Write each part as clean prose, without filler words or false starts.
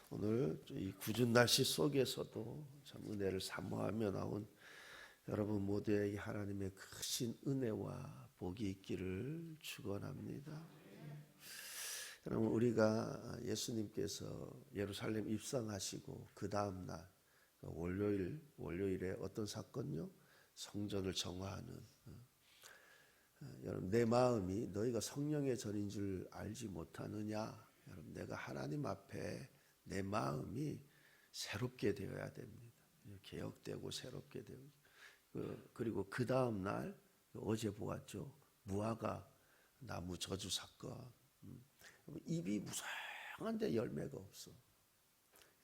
오늘 이 궂은 날씨 속에서도 참 은혜를 사모하며 나온 여러분 모두에게 하나님의 크신 은혜와 복이 있기를 축원합니다. 여러분, 우리가 예수님께서 예루살렘 입성하시고 그 다음 날 월요일에 어떤 사건요? 성전을 정화하는, 여러분, 내 마음이 너희가 성령의 전인 줄 알지 못하느냐? 여러분, 내가 하나님 앞에 내 마음이 새롭게 되어야 됩니다. 개혁되고 새롭게 되고, 그리고 그 다음 날 어제 보았죠. 무화과 나무 저주 사건. 입이 무성한데 열매가 없어.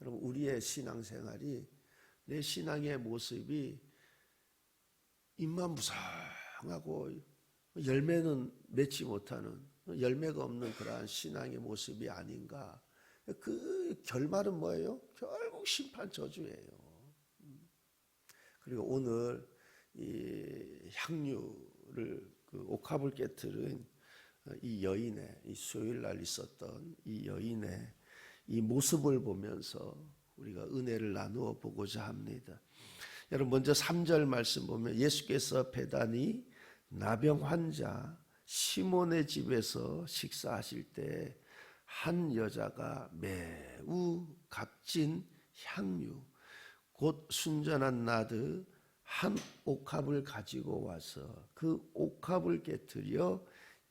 여러분, 우리의 신앙생활이, 내 신앙의 모습이 입만 무성하고 열매는 맺지 못하는, 열매가 없는 그러한 신앙의 모습이 아닌가. 그 결말은 뭐예요? 결국 심판 저주예요. 그리고 오늘 이 향유를, 옥합을 깨뜨린 이 여인의, 이 수요일 날 있었던 이 여인의 이 모습을 보면서 우리가 은혜를 나누어 보고자 합니다. 여러분, 먼저 3절 말씀 보면 예수께서 베다니 나병 환자 시몬의 집에서 식사하실 때 한 여자가 매우 값진 향유 곧 순전한 나드 한 옥합을 가지고 와서 그 옥합을 깨뜨려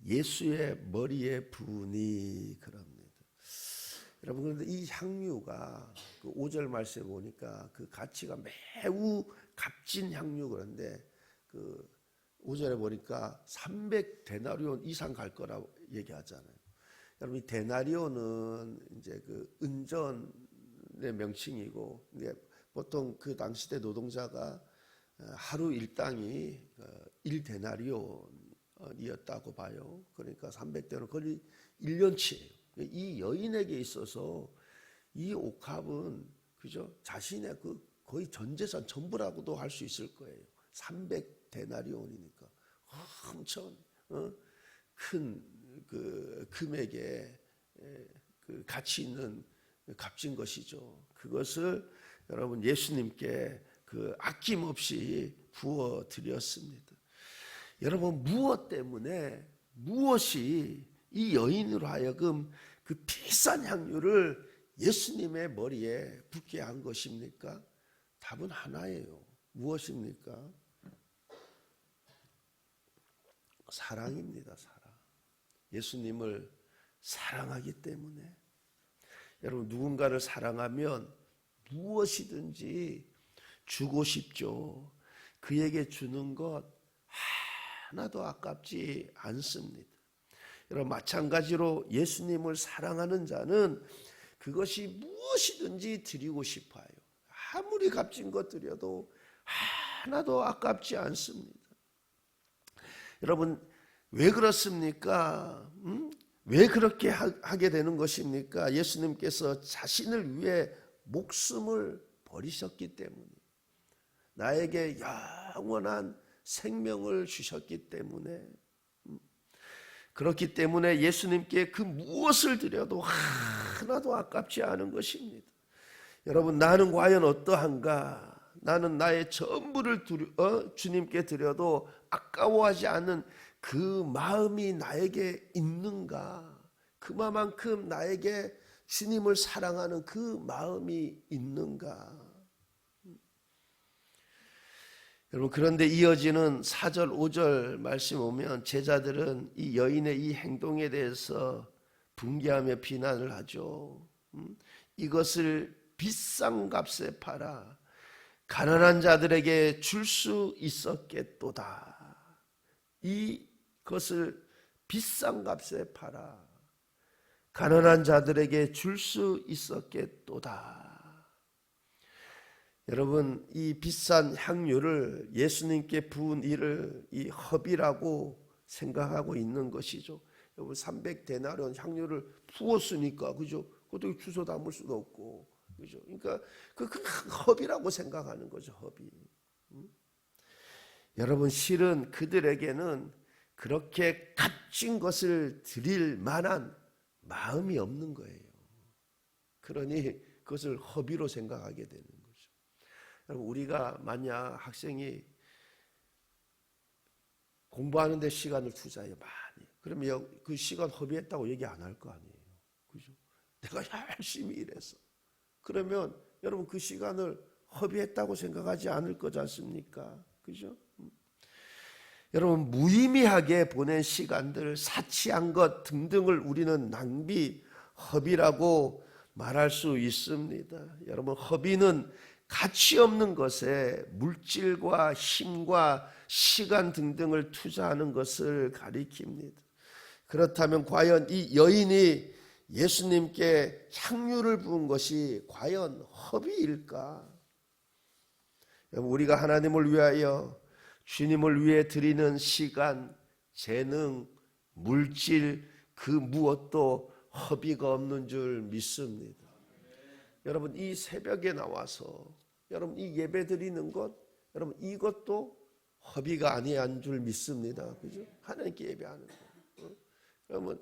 예수의 머리에 부으니 그럽니다. 여러분, 그런데 이 향유가 그 5절 말씀에 보니까 그 가치가 매우 값진 향유, 그런데 그 5절에 보니까 300데나리온 이상 갈 거라고 얘기하잖아요. 여러분, 이 데나리온은 이제 그 은전의 명칭이고, 보통 그 당시 때 노동자가 하루 일당이 1데나리온이었다고 봐요. 그러니까 300대는 거의 1년치예요. 이 여인에게 있어서 이 옥합은 그죠? 자신의 그 거의 전 재산 전부라고도 할 수 있을 거예요. 300데나리온이니까 엄청 큰 그 금액의 그 가치 있는 값진 것이죠. 그것을 여러분 예수님께 그 아낌없이 부어 드렸습니다. 여러분, 무엇 때문에, 무엇이 이 여인으로 하여금 그 비싼 향유를 예수님의 머리에 붓게 한 것입니까? 답은 하나예요. 무엇입니까? 사랑입니다. 사랑. 예수님을 사랑하기 때문에. 여러분, 누군가를 사랑하면 무엇이든지 주고 싶죠. 그에게 주는 것 하나도 아깝지 않습니다. 여러분, 마찬가지로 예수님을 사랑하는 자는 그것이 무엇이든지 드리고 싶어요. 아무리 값진 것 드려도 하나도 아깝지 않습니다. 여러분, 왜 그렇습니까? 왜 그렇게 하게 되는 것입니까? 예수님께서 자신을 위해 목숨을 버리셨기 때문에, 나에게 영원한 생명을 주셨기 때문에, 그렇기 때문에 예수님께 그 무엇을 드려도 하나도 아깝지 않은 것입니다. 여러분, 나는 과연 어떠한가? 나는 나의 전부를 주님께 드려도 아까워하지 않는 그 마음이 나에게 있는가? 그만큼 나에게 주님을 사랑하는 그 마음이 있는가? 여러분, 그런데 이어지는 4절 5절 말씀 오면 제자들은 이 여인의 이 행동에 대해서 분개하며 비난을 하죠. 이것을 비싼 값에 팔아 가난한 자들에게 줄 수 있었겠도다. 이것을 비싼 값에 팔아 가난한 자들에게 줄 수 있었겠도다. 여러분, 이 비싼 향유를 예수님께 부은 일을 이 허비라고 생각하고 있는 것이죠. 여러분, 300데나리온 향유를 부었으니까, 그죠? 그것도 주워 담을 수도 없고, 그죠? 그러니까 그 허비라고 생각하는 거죠, 허비. 여러분, 실은 그들에게는 그렇게 값진 것을 드릴 만한 마음이 없는 거예요. 그러니 그것을 허비로 생각하게 되는 거죠. 여러분, 우리가 만약 학생이 공부하는 데 시간을 투자해요, 많이. 그러면 그 시간 허비했다고 얘기 안 할 거 아니에요. 그죠? 내가 열심히 일해서. 그러면 여러분 그 시간을 허비했다고 생각하지 않을 거지 않습니까? 그죠? 여러분, 무의미하게 보낸 시간들, 사치한 것 등등을 우리는 낭비, 허비라고 말할 수 있습니다. 여러분, 허비는 가치 없는 것에 물질과 힘과 시간 등등을 투자하는 것을 가리킵니다. 그렇다면 과연 이 여인이 예수님께 향유를 부은 것이 과연 허비일까? 우리가 하나님을 위하여 주님을 위해 드리는 시간, 재능, 물질 그 무엇도 허비가 없는 줄 믿습니다. 여러분, 이 새벽에 나와서 여러분 이 예배 드리는 것, 여러분 이것도 허비가 아니한 줄 믿습니다. 그죠? 하나님께 예배하는 거. 여러분,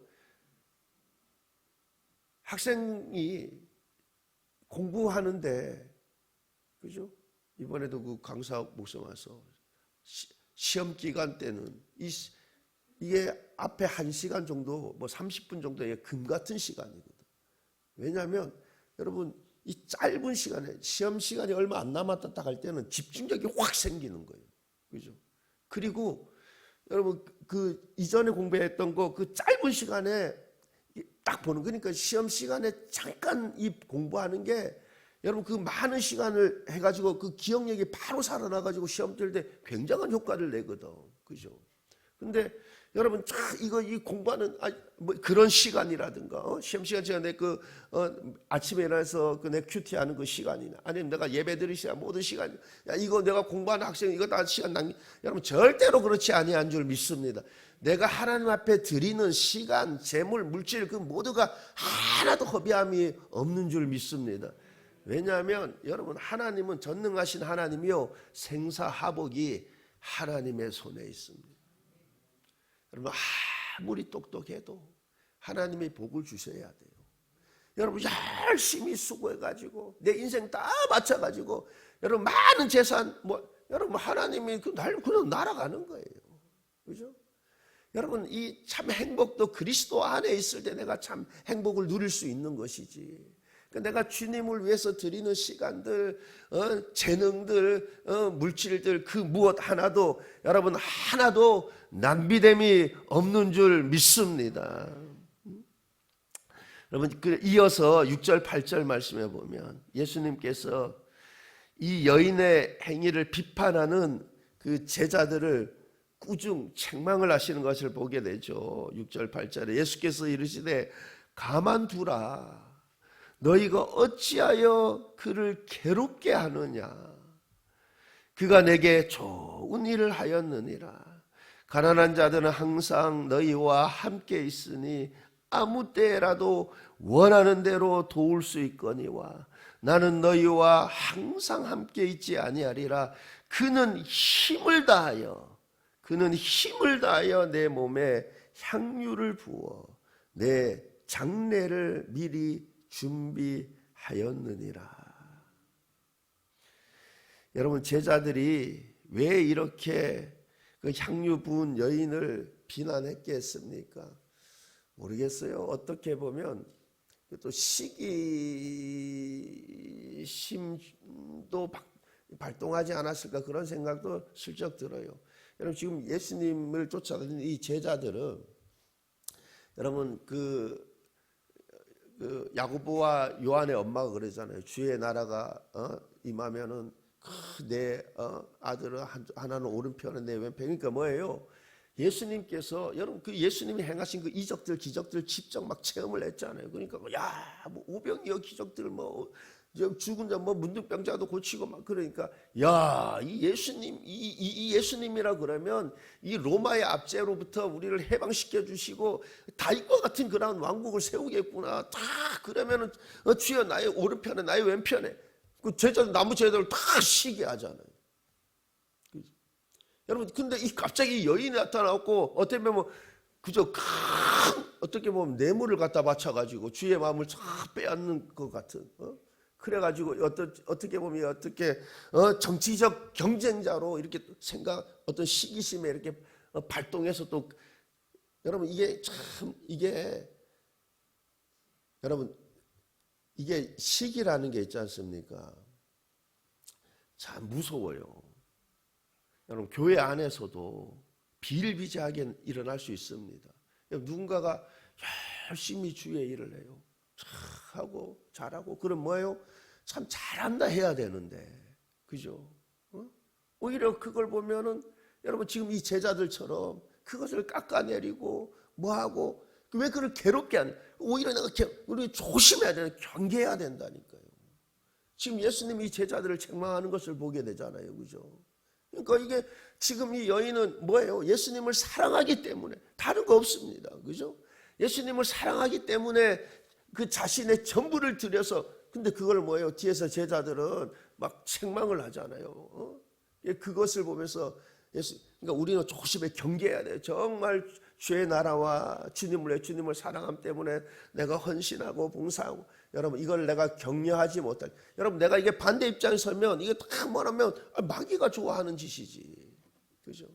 학생이 공부하는데, 그죠? 이번에도 그 강사 목사 와서 시험 기간 때는 이게 앞에 1시간 정도, 뭐 30분 정도의 금 같은 시간이거든. 왜냐하면 여러분 이 짧은 시간에 시험 시간이 얼마 안 남았다 딱 할 때는 집중력이 확 생기는 거예요. 그죠? 그리고 여러분 그 이전에 공부했던 거 그 짧은 시간에 딱 보는, 그러니까 시험 시간에 잠깐 이 공부하는 게 여러분 그 많은 시간을 해가지고 그 기억력이 바로 살아나가지고 시험 칠 때 굉장한 효과를 내거든. 그죠? 근데 여러분 이거 이 공부하는 뭐 그런 시간이라든가 시험 시간 시간에 아침에 일어나서 내 큐티하는 그 시간이나 아니면 내가 예배드릴 시간 모든 시간, 야 이거 내가 공부하는 학생 이거 다 시간 낭비, 여러분 절대로 그렇지 아니한 줄 믿습니다. 내가 하나님 앞에 드리는 시간, 재물, 물질 그 모두가 하나도 허비함이 없는 줄 믿습니다. 왜냐하면 여러분 하나님은 전능하신 하나님이요 생사하복이 하나님의 손에 있습니다. 여러분 아무리 똑똑해도 하나님의 복을 주셔야 돼요. 여러분 열심히 수고해가지고 내 인생 다 바쳐가지고 여러분 많은 재산 여러분 하나님이 그냥 날아가는 거예요. 그죠? 여러분 이 참 행복도 그리스도 안에 있을 때 내가 참 행복을 누릴 수 있는 것이지. 내가 주님을 위해서 드리는 시간들, 재능들, 물질들 그 무엇 하나도 여러분 하나도 낭비됨이 없는 줄 믿습니다. 여러분 이어서 6절 8절 말씀해 보면 예수님께서 이 여인의 행위를 비판하는 그 제자들을 꾸중 책망을 하시는 것을 보게 되죠. 6절 8절에 예수께서 이르시되 가만두라. 너희가 어찌하여 그를 괴롭게 하느냐. 그가 내게 좋은 일을 하였느니라. 가난한 자들은 항상 너희와 함께 있으니 아무 때라도 원하는 대로 도울 수 있거니와 나는 너희와 항상 함께 있지 아니하리라. 그는 힘을 다하여 내 몸에 향유를 부어 내 장례를 미리 준비하였느니라. 여러분 제자들이 왜 이렇게 그 향유 부은 여인을 비난했겠습니까? 모르겠어요. 어떻게 보면 또 시기심도 발동하지 않았을까 그런 생각도 슬쩍 들어요. 여러분 지금 예수님을 쫓아다니는 이 제자들은 여러분 그 야고보와 요한의 엄마가 그러잖아요. 주의 나라가 임하면은 내 아들은 하나는 오른편에 내 왼편. 그러니까 뭐예요? 예수님께서 여러분 그 예수님이 행하신 그 이적들 기적들 직접 막 체험을 했잖아요. 그러니까 뭐 오병이어 기적들 죽은 자 문둥병자도 고치고 막 그러니까 이 예수님 이 예수님이라 그러면 이 로마의 압제로부터 우리를 해방시켜 주시고 다윗과 같은 그런 왕국을 세우겠구나. 다 그러면은 주여 나의 오른편에 나의 왼편에 그 제자들 나무 제자들 다 쉬게 하잖아요. 여러분 근데 이 갑자기 여인이 나타나고 어떻게 보면 그저 어떻게 보면 뇌물을 갖다 바쳐가지고 주의 마음을 쫙 빼앗는 것 같은 그래가지고 어떻게 보면 어떻게 정치적 경쟁자로 이렇게 어떤 시기심에 이렇게 발동해서 또 여러분 여러분 이게 시기라는 게 있지 않습니까? 참 무서워요. 여러분 교회 안에서도 비일비재하게 일어날 수 있습니다. 누군가가 열심히 주의 일을 해요. 하고 잘하고 그럼 뭐예요? 참 잘한다 해야 되는데 그죠? 오히려 그걸 보면은 여러분 지금 이 제자들처럼 그것을 깎아내리고 뭐하고 왜 그걸 괴롭게 오히려 우리 조심해야 되는 경계해야 된다니까요. 지금 예수님이 이 제자들을 책망하는 것을 보게 되잖아요. 그죠? 그러니까 이게 지금 이 여인은 뭐예요? 예수님을 사랑하기 때문에 다른 거 없습니다. 그죠? 예수님을 사랑하기 때문에 그 자신의 전부를 들여서 근데 그걸 뭐예요? 뒤에서 제자들은 막 책망을 하잖아요. 그것을 보면서 그러니까 우리는 조심히 경계해야 돼요. 정말 주의 나라와 주님을 사랑함 때문에 내가 헌신하고 봉사하고 여러분 이걸 내가 격려하지 못할 여러분 내가 이게 반대 입장에 서면 이게 다 뭐라면 마귀가 좋아하는 짓이지. 그죠?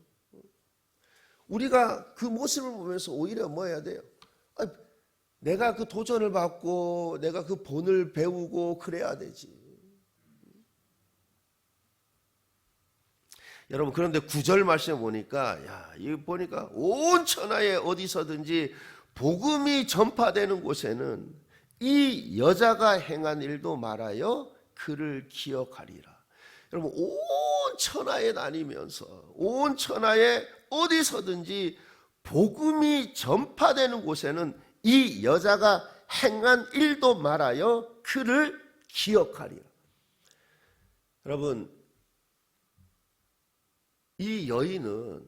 우리가 그 모습을 보면서 오히려 뭐 해야 돼요? 내가 그 도전을 받고 내가 그 본을 배우고 그래야 되지. 여러분 그런데 9절 말씀에 보니까 이거 보니까 온 천하에 어디서든지 복음이 전파되는 곳에는 이 여자가 행한 일도 말하여 그를 기억하리라. 여러분 온 천하에 다니면서 온 천하에 어디서든지 복음이 전파되는 곳에는 이 여자가 행한 일도 말하여 그를 기억하리라. 여러분 이 여인은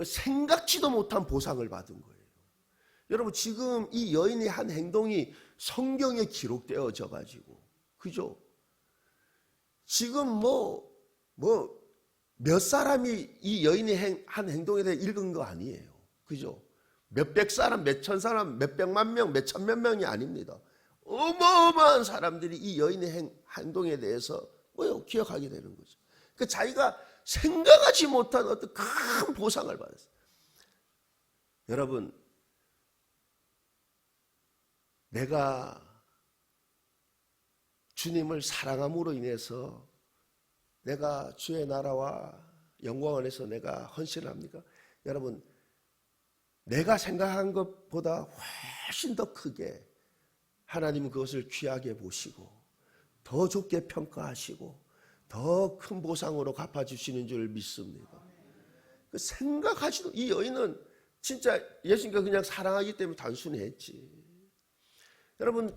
생각지도 못한 보상을 받은 거예요. 여러분 지금 이 여인이 한 행동이 성경에 기록되어져 가지고 그죠? 지금 몇 사람이 이 여인이 한 행동에 대해 읽은 거 아니에요. 그죠? 몇백 사람, 몇천 사람, 몇백만 명, 몇천몇 명이 아닙니다. 어마어마한 사람들이 이 여인의 행동에 대해서 기억하게 되는 거죠. 그 자기가 생각하지 못한 어떤 큰 보상을 받았어요. 여러분, 내가 주님을 사랑함으로 인해서 내가 주의 나라와 영광 안에서 내가 헌신합니까? 여러분, 내가 생각한 것보다 훨씬 더 크게 하나님은 그것을 귀하게 보시고 더 좋게 평가하시고 더 큰 보상으로 갚아주시는 줄 믿습니다. 생각하지도 이 여인은 진짜 예수님과 그냥 사랑하기 때문에 단순히 했지. 여러분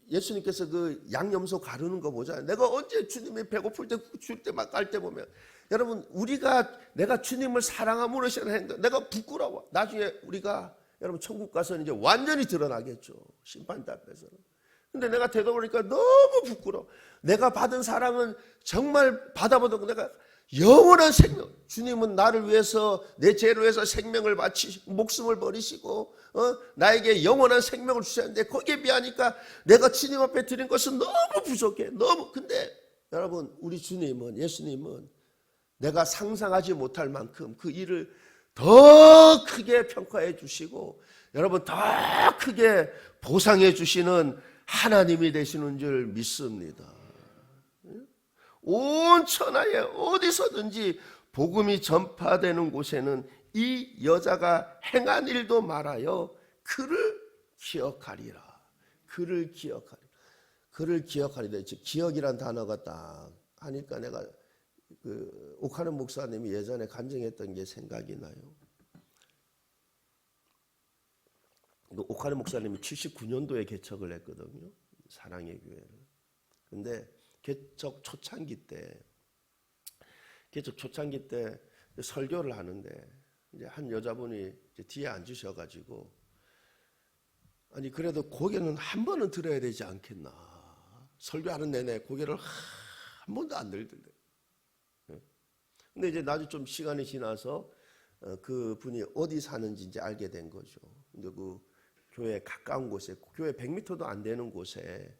예수님께서 그 양념소 가르는 거 보잖아요. 내가 언제 주님이 배고플 때 줄 때 막 깔 때 보면 여러분 내가 주님을 사랑함으로 시작했는데 내가 부끄러워. 나중에 우리가 여러분 천국 가서는 이제 완전히 드러나겠죠. 심판대 앞에서는. 근데 내가 되돌아보니까 너무 부끄러워. 내가 받은 사랑은 정말 받아보던 내가 영원한 생명. 주님은 나를 위해서 내 죄를 위해서 생명을 바치시고 목숨을 버리시고 나에게 영원한 생명을 주셨는데 거기에 비하니까 내가 주님 앞에 드린 것은 너무 부족해. 근데 여러분 우리 주님은 예수님은 내가 상상하지 못할 만큼 그 일을 더 크게 평가해 주시고 여러분 더 크게 보상해 주시는 하나님이 되시는 줄 믿습니다. 온 천하에 어디서든지 복음이 전파되는 곳에는 이 여자가 행한 일도 말하여 그를 기억하리라. 그를 기억하리라. 그를 기억하리라. 즉 기억이란 단어가 딱 하니까 내가 옥하는 목사님이 예전에 간증했던 게 생각이 나요. 옥하는 목사님이 79년도에 개척을 했거든요. 사랑의 교회를. 근데 개척 초창기 때 설교를 하는데 이제 한 여자분이 이제 뒤에 앉으셔가지고 아니 그래도 고개는 한 번은 들어야 되지 않겠나. 설교하는 내내 고개를 한 번도 안 들더래. 근데 이제 나중에 좀 시간이 지나서 그 분이 어디 사는지 이제 알게 된 거죠. 근데 그 교회 가까운 곳에, 교회 100m도 안 되는 곳에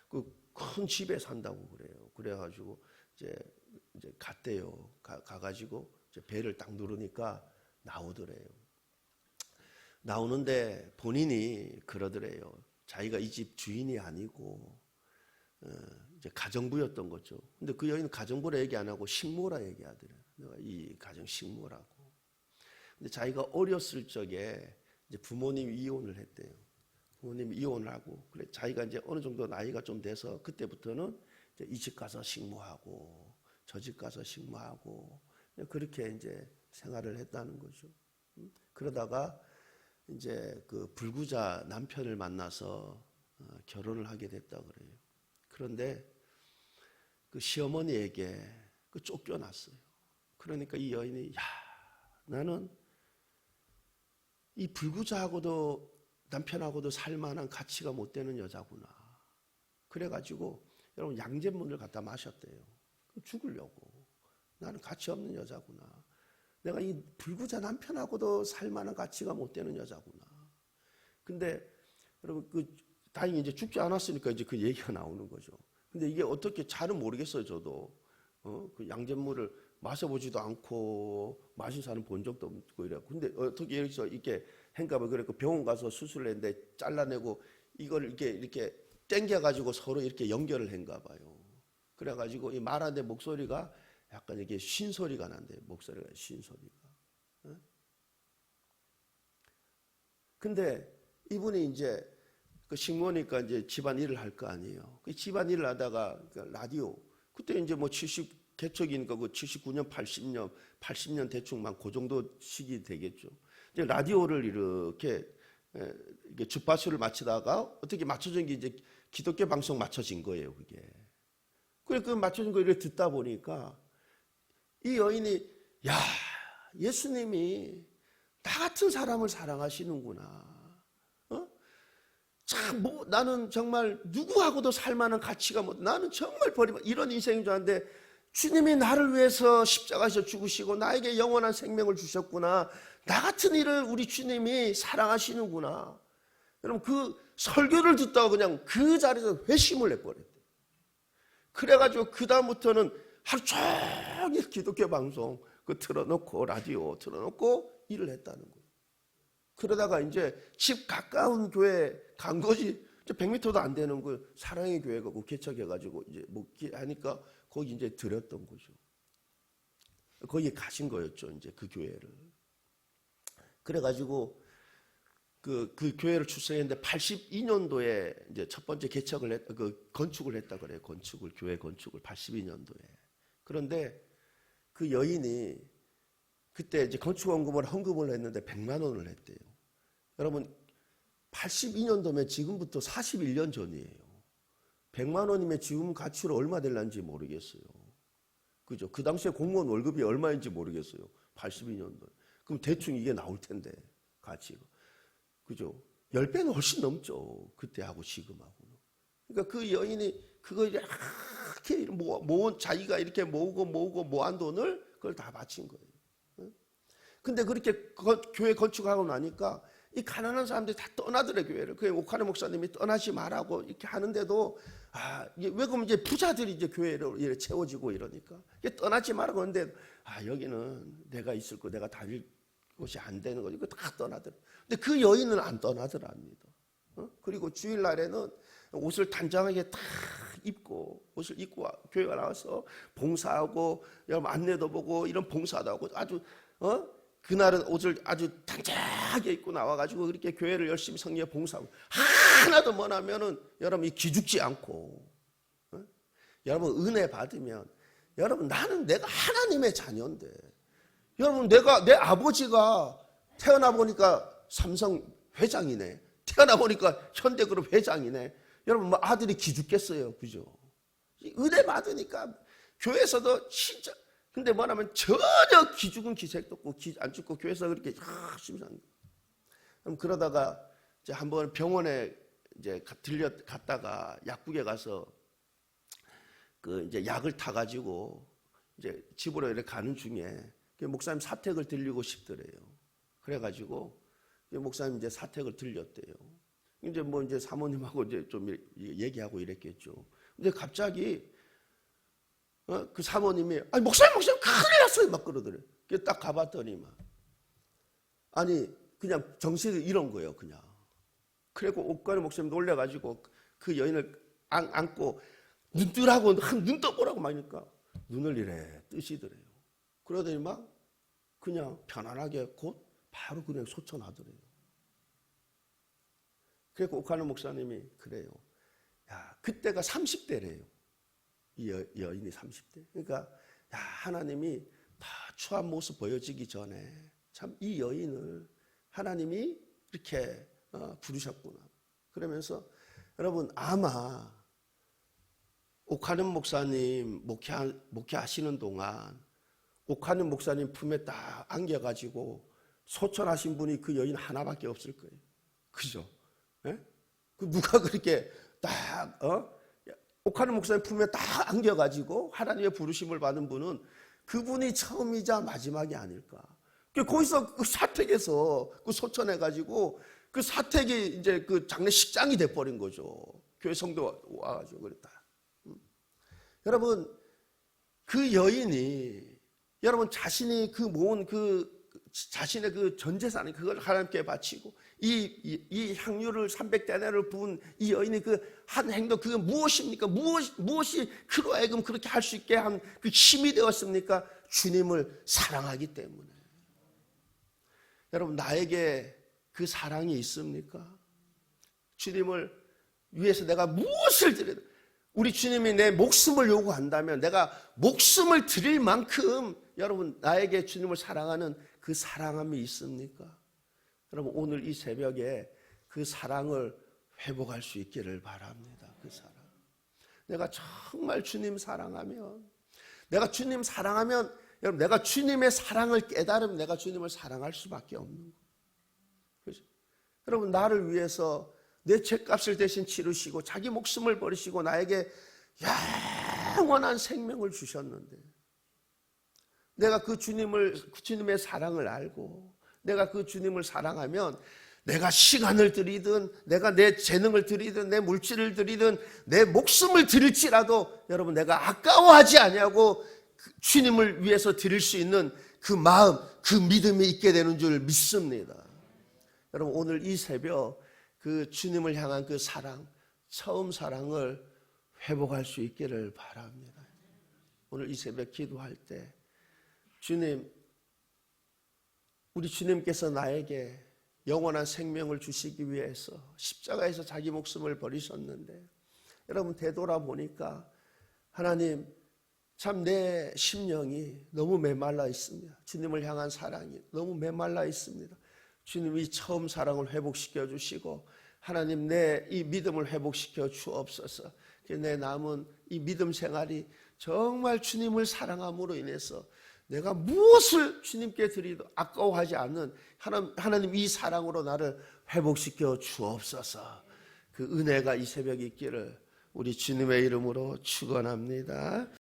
그 큰 집에 산다고 그래요. 그래가지고 이제 갔대요. 가가지고 이제 배를 딱 누르니까 나오더래요. 나오는데 본인이 그러더래요. 자기가 이 집 주인이 아니고 이제 가정부였던 거죠. 근데 그 여인은 가정부라 얘기 안 하고 식모라 얘기하더래요. 내가 이 가정 식모라고. 근데 자기가 어렸을 적에 이제 부모님이 이혼을 했대요. 부모님이 이혼을 하고, 그래 자기가 이제 어느 정도 나이가 좀 돼서 그때부터는 이제 이 집 가서 식모하고 저 집 가서 식모하고 그렇게 이제 생활을 했다는 거죠. 그러다가 이제 그 불구자 남편을 만나서 결혼을 하게 됐다 그래요. 그런데 그 시어머니에게 그 쫓겨났어요. 그러니까 이 여인이 나는 이 불구자하고도 남편하고도 살만한 가치가 못 되는 여자구나. 그래가지고 여러분 양잿물을 갖다 마셨대요. 죽으려고. 나는 가치 없는 여자구나. 내가 이 불구자 남편하고도 살만한 가치가 못 되는 여자구나. 근데 여러분 다행히 이제 죽지 않았으니까 이제 그 얘기가 나오는 거죠. 근데 이게 어떻게 잘은 모르겠어요, 저도. 그 양잿물을 마셔보지도 않고 마신 사람 본 적도 없고 이래요. 근데 어떻게 이렇게 행가 봐. 그래서 병원 가서 수술을 했는데 잘라내고 이걸 이렇게 당겨가지고 서로 이렇게 연결을 했가 봐요. 그래가지고 이 말하는데 목소리가 약간 이게 쉰 소리가 난대요. 목소리가 쉰 소리가. 근데 이분이 이제 그 식모니까 이제 집안 일을 할 거 아니에요. 그 집안 일을 하다가 라디오 그때 이제 뭐 70 개척이니까 그 79년, 80년 대충만 그 정도 시기 되겠죠. 이제 라디오를 이렇게 주파수를 맞추다가 어떻게 맞춰진 게 이제 기독교 방송 맞춰진 거예요, 그게. 그래 그 맞춰진 거 이렇게 듣다 보니까 이 여인이 예수님이 나 같은 사람을 사랑하시는구나. 참, 나는 정말 누구하고도 살만한 가치가 나는 정말 이런 인생인 줄 알았는데 주님이 나를 위해서 십자가에서 죽으시고 나에게 영원한 생명을 주셨구나. 나 같은 이를 우리 주님이 사랑하시는구나. 여러분 그 설교를 듣다가 그냥 그 자리에서 회심을 해버렸대요. 그래가지고 그 다음부터는 하루 종일 기독교 방송 틀어놓고 라디오 틀어놓고 일을 했다는 거예요. 그러다가 이제 집 가까운 교회 간 것이 100m도 안 되는 그 사랑의 교회가 개척해가지고 이제 하니까 거기 이제 드렸던 거죠. 거기에 가신 거였죠, 이제 그 교회를. 그래가지고 그 교회를 출석했는데 82년도에 이제 첫 번째 개척을 건축을 했다 그래요. 교회 건축을 82년도에. 그런데 그 여인이 그때 이제 건축원금을 헌금을 했는데 100만 원을 했대요. 여러분 82년도면 지금부터 41년 전이에요. 100만 원이면 지금 가치로 얼마 될런지 모르겠어요. 그죠? 그 당시에 공무원 월급이 얼마인지 모르겠어요. 82년도. 그럼 대충 이게 나올 텐데 가치가. 그죠? 10배는 훨씬 넘죠. 그때하고 지금하고는. 그러니까 그 여인이 그걸 이렇게 자기가 이렇게 모으고 모은 돈을 그걸 다 바친 거예요. 근데 그렇게 교회 건축하고 나니까 이 가난한 사람들이 다 떠나더래 교회를. 그 오카네 목사님이 떠나지 말라고 이렇게 하는데도 왜 그러면 이제 부자들이 이제 교회를 이렇게 채워지고 이러니까 이게 떠나지 말라고 하는데 여기는 내가 있을 거 내가 다닐 곳이 안 되는 거지. 이거 다 떠나더래. 근데 그 여인은 안 떠나더랍니다. 그리고 주일날에는 옷을 단정하게 딱 옷을 입고 교회가 나와서 봉사하고 여러분 안내도 보고 이런 봉사도 하고 아주 그날은 옷을 아주 단정하게 입고 나와가지고 그렇게 교회를 열심히 성리에 봉사하고 하나도 뭐냐면은 여러분 기죽지 않고 여러분 은혜 받으면 여러분 나는 내가 하나님의 자녀인데 여러분 내 아버지가 태어나 보니까 삼성 회장이네. 태어나 보니까 현대그룹 회장이네. 여러분 뭐 아들이 기죽겠어요, 그죠? 은혜 받으니까 교회에서도 진짜 근데 뭐냐면 전혀 기죽은 기색도 없고 안 죽고 교회에서 그렇게 열심히 사는 거예요. 그러다가 이제 한번 병원에 이제 갔다가 약국에 가서 그 이제 약을 타가지고 이제 집으로 이렇게 가는 중에 목사님 사택을 들리고 싶더래요. 그래가지고 목사님 이제 사택을 들렸대요. 이제 뭐 이제 사모님하고 이제 좀 얘기하고 이랬겠죠. 근데 갑자기 그 사모님이 아니 목사님 큰일 났어요 막 그러더래요. 그래서 딱 가봤더니만 아니 그냥 정신을 잃은 거예요 그냥. 그리고 옥관의 목사님 놀래가지고 그 여인을 안고 눈 떠보라고 막니까 눈을 이래 뜨시더래요. 그러더니 막 그냥 편안하게 곧 바로 그냥 소천하더래요. 그리고 옥관의 목사님이 그래요. 야 그때가 30대래요. 이 여인이 30대. 그러니까 야 하나님이 다 추한 모습 보여지기 전에 참 이 여인을 하나님이 이렇게 부르셨구나. 그러면서 여러분 아마 옥하는 목사님 목회하시는 동안 옥하는 목사님 품에 딱 안겨가지고 소천하신 분이 그 여인 하나밖에 없을 거예요. 그죠? 예? 그 누가 그렇게 딱 옥하는 목사님 품에 딱 안겨가지고 하나님의 부르심을 받은 분은 그분이 처음이자 마지막이 아닐까. 거기서 그 사택에서 그 소천해가지고 그 사택이 이제 그 장례식장이 돼버린 거죠. 교회 성도 와가지고 그랬다. 여러분 그 여인이 여러분 자신이 그 모은 자신의 그 전 재산을 그걸 하나님께 바치고 이 향유를 300데나리를 부은 이 여인이 그 한 행동 그게 무엇입니까? 무엇이 그로 하여금 그렇게 할 수 있게 한 그 힘이 되었습니까? 주님을 사랑하기 때문에. 여러분 나에게 그 사랑이 있습니까? 주님을 위해서 내가 무엇을 드려도 우리 주님이 내 목숨을 요구한다면 내가 목숨을 드릴 만큼 여러분 나에게 주님을 사랑하는 그 사랑함이 있습니까? 여러분 오늘 이 새벽에 그 사랑을 회복할 수 있기를 바랍니다. 그 사랑. 내가 정말 주님 사랑하면 여러분 내가 주님의 사랑을 깨달으면 내가 주님을 사랑할 수밖에 없는 거예요. 그렇죠? 여러분 나를 위해서 내 죄값을 대신 치르시고 자기 목숨을 버리시고 나에게 영원한 생명을 주셨는데 내가 그 주님의 사랑을 알고 내가 그 주님을 사랑하면 내가 시간을 들이든 내가 내 재능을 들이든 내 물질을 들이든 내 목숨을 드릴지라도 여러분 내가 아까워하지 아니하고 주님을 위해서 드릴 수 있는 그 마음, 그 믿음이 있게 되는 줄 믿습니다. 여러분 오늘 이 새벽 그 주님을 향한 그 사랑, 처음 사랑을 회복할 수 있기를 바랍니다. 오늘 이 새벽 기도할 때 주님, 우리 주님께서 나에게 영원한 생명을 주시기 위해서 십자가에서 자기 목숨을 버리셨는데 여러분 되돌아보니까 하나님 참 내 심령이 너무 메말라 있습니다. 주님을 향한 사랑이 너무 메말라 있습니다. 주님이 처음 사랑을 회복시켜 주시고 하나님 내 이 믿음을 회복시켜 주옵소서. 내 남은 이 믿음 생활이 정말 주님을 사랑함으로 인해서 내가 무엇을 주님께 드리도 아까워하지 않는 하나님 이 사랑으로 나를 회복시켜 주옵소서. 그 은혜가 이 새벽에 있기를 우리 주님의 이름으로 축원합니다.